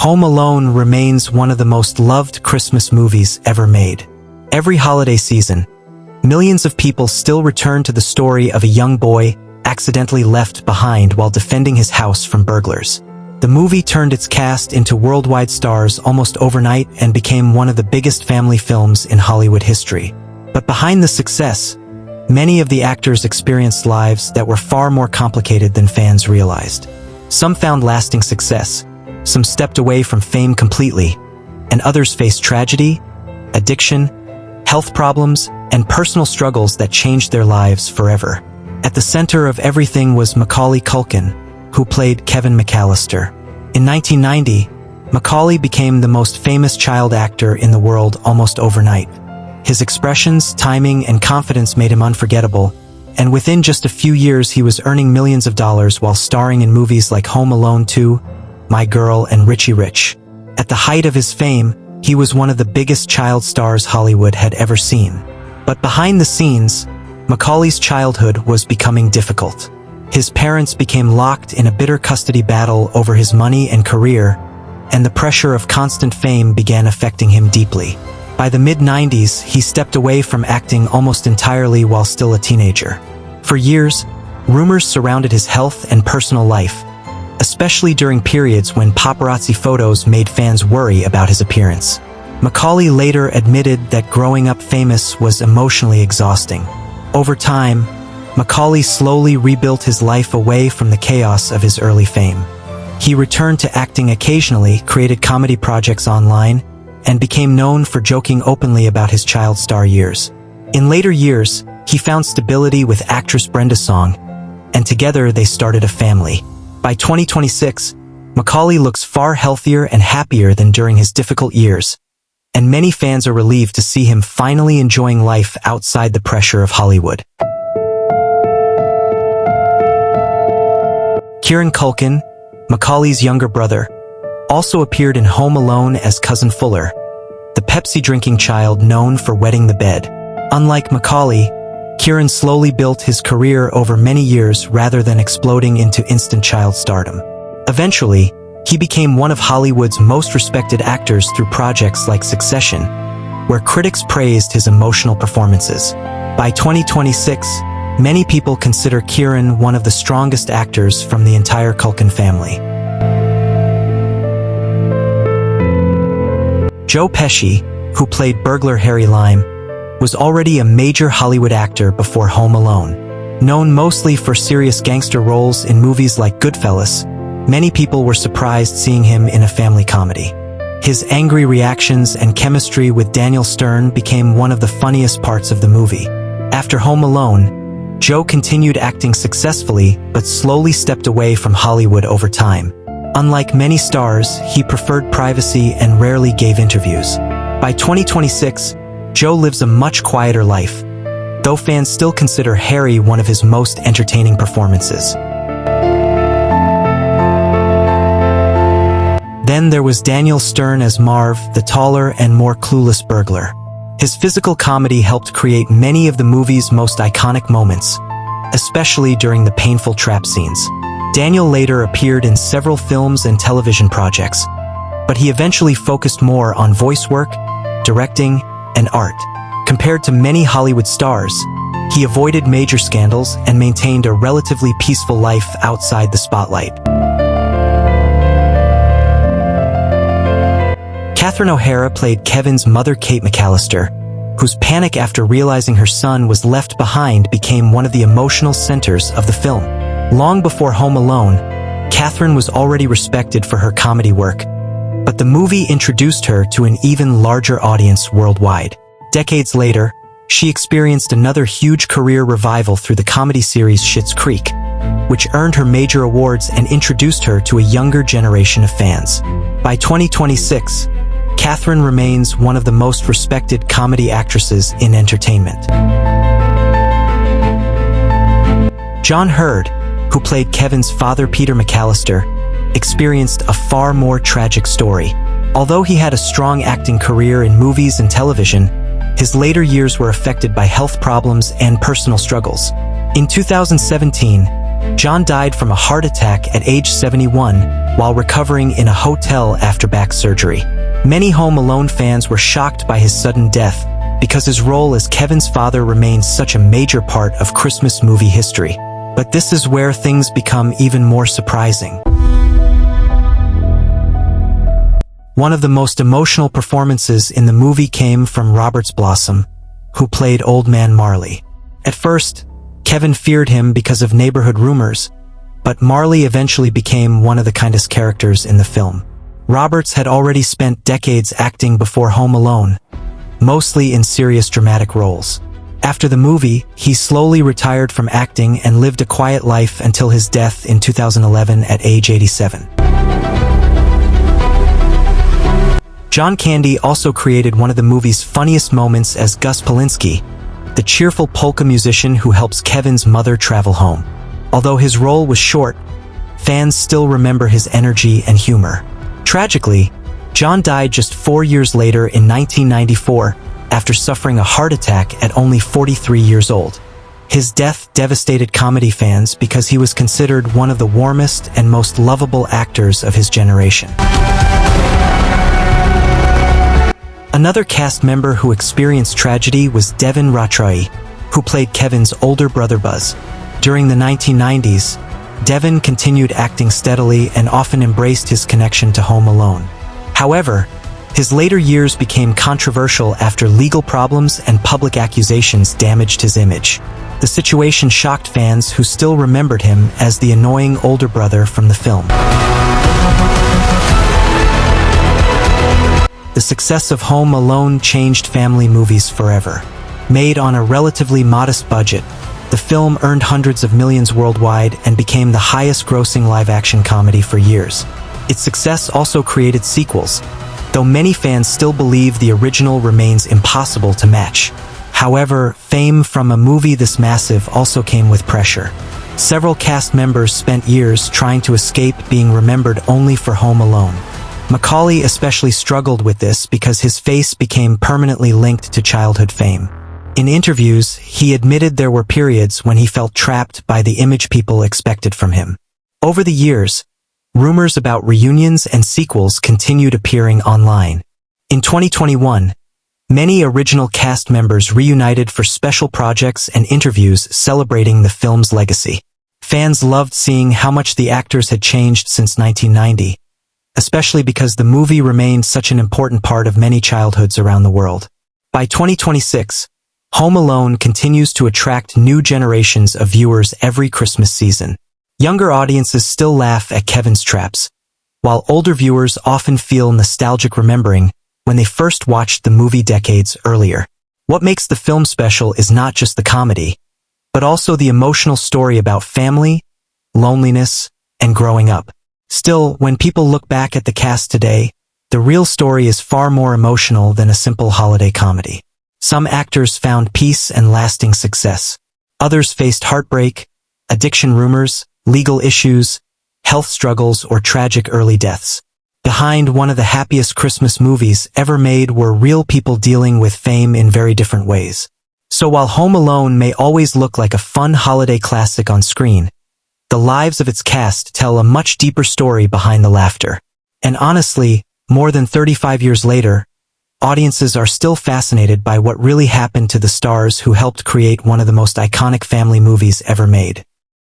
Home Alone remains one of the most loved Christmas movies ever made. Every holiday season, millions of people still return to the story of a young boy accidentally left behind while defending his house from burglars. The movie turned its cast into worldwide stars almost overnight and became one of the biggest family films in Hollywood history. But behind the success, many of the actors experienced lives that were far more complicated than fans realized. Some found lasting success, some stepped away from fame completely, and others faced tragedy, addiction, health problems, and personal struggles that changed their lives forever. At the center of everything was Macaulay Culkin, who played Kevin McCallister. In 1990, Macaulay became the most famous child actor in the world almost overnight. His expressions, timing, and confidence made him unforgettable, and within just a few years he was earning millions of dollars while starring in movies like Home Alone 2, My Girl, and Richie Rich. At the height of his fame, he was one of the biggest child stars Hollywood had ever seen. But behind the scenes, Macaulay's childhood was becoming difficult. His parents became locked in a bitter custody battle over his money and career, and the pressure of constant fame began affecting him deeply. By the mid-90s, he stepped away from acting almost entirely while still a teenager. For years, rumors surrounded his health and personal life, especially during periods when paparazzi photos made fans worry about his appearance. Macaulay later admitted that growing up famous was emotionally exhausting. Over time, Macaulay slowly rebuilt his life away from the chaos of his early fame. He returned to acting occasionally, created comedy projects online, and became known for joking openly about his child star years. In later years, he found stability with actress Brenda Song, and together they started a family. By 2026, Macaulay looks far healthier and happier than during his difficult years, and many fans are relieved to see him finally enjoying life outside the pressure of Hollywood. Kieran Culkin, Macaulay's younger brother, also appeared in Home Alone as Cousin Fuller, the Pepsi-drinking child known for wetting the bed. Unlike Macaulay, Kieran slowly built his career over many years rather than exploding into instant child stardom. Eventually, he became one of Hollywood's most respected actors through projects like Succession, where critics praised his emotional performances. By 2026, many people consider Kieran one of the strongest actors from the entire Culkin family. Joe Pesci, who played burglar Harry Lime, was already a major Hollywood actor before Home Alone. Known mostly for serious gangster roles in movies like Goodfellas, many people were surprised seeing him in a family comedy. His angry reactions and chemistry with Daniel Stern became one of the funniest parts of the movie. After Home Alone, Joe continued acting successfully but slowly stepped away from Hollywood over time. Unlike many stars, he preferred privacy and rarely gave interviews. By 2026, Joe lives a much quieter life, though fans still consider Harry one of his most entertaining performances. Then there was Daniel Stern as Marv, the taller and more clueless burglar. His physical comedy helped create many of the movie's most iconic moments, especially during the painful trap scenes. Daniel later appeared in several films and television projects, but he eventually focused more on voice work, directing, and art. Compared to many Hollywood stars, he avoided major scandals and maintained a relatively peaceful life outside the spotlight. Catherine O'Hara played Kevin's mother, Kate McCallister, whose panic after realizing her son was left behind became one of the emotional centers of the film. Long before Home Alone, Catherine was already respected for her comedy work, but the movie introduced her to an even larger audience worldwide. Decades later, she experienced another huge career revival through the comedy series Schitt's Creek, which earned her major awards and introduced her to a younger generation of fans. By 2026, Catherine remains one of the most respected comedy actresses in entertainment. John Hurd, who played Kevin's father, Peter McCallister, experienced a far more tragic story. Although he had a strong acting career in movies and television, his later years were affected by health problems and personal struggles. In 2017, John died from a heart attack at age 71 while recovering in a hotel after back surgery. Many Home Alone fans were shocked by his sudden death because his role as Kevin's father remains such a major part of Christmas movie history. But this is where things become even more surprising. One of the most emotional performances in the movie came from Roberts Blossom, who played Old Man Marley. At first, Kevin feared him because of neighborhood rumors, but Marley eventually became one of the kindest characters in the film. Roberts had already spent decades acting before Home Alone, mostly in serious dramatic roles. After the movie, he slowly retired from acting and lived a quiet life until his death in 2011 at age 87. John Candy also created one of the movie's funniest moments as Gus Polinski, the cheerful polka musician who helps Kevin's mother travel home. Although his role was short, fans still remember his energy and humor. Tragically, John died just 4 years later in 1994 after suffering a heart attack at only 43 years old. His death devastated comedy fans because he was considered one of the warmest and most lovable actors of his generation. Another cast member who experienced tragedy was Devin Ratray, who played Kevin's older brother Buzz. During the 1990s, Devon continued acting steadily and often embraced his connection to Home Alone. However, his later years became controversial after legal problems and public accusations damaged his image. The situation shocked fans who still remembered him as the annoying older brother from the film. The success of Home Alone changed family movies forever. Made on a relatively modest budget, the film earned hundreds of millions worldwide and became the highest-grossing live-action comedy for years. Its success also created sequels, though many fans still believe the original remains impossible to match. However, fame from a movie this massive also came with pressure. Several cast members spent years trying to escape being remembered only for Home Alone. Macaulay especially struggled with this because his face became permanently linked to childhood fame. In interviews, he admitted there were periods when he felt trapped by the image people expected from him. Over the years, rumors about reunions and sequels continued appearing online. In 2021, many original cast members reunited for special projects and interviews celebrating the film's legacy. Fans loved seeing how much the actors had changed since 1990. Especially because the movie remained such an important part of many childhoods around the world. By 2026, Home Alone continues to attract new generations of viewers every Christmas season. Younger audiences still laugh at Kevin's traps, while older viewers often feel nostalgic remembering when they first watched the movie decades earlier. What makes the film special is not just the comedy, but also the emotional story about family, loneliness, and growing up. Still, when people look back at the cast today, the real story is far more emotional than a simple holiday comedy. Some actors found peace and lasting success. Others faced heartbreak, addiction rumors, legal issues, health struggles, or tragic early deaths. Behind one of the happiest Christmas movies ever made were real people dealing with fame in very different ways. So while Home Alone may always look like a fun holiday classic on screen, the lives of its cast tell a much deeper story behind the laughter. And honestly, more than 35 years later, audiences are still fascinated by what really happened to the stars who helped create one of the most iconic family movies ever made.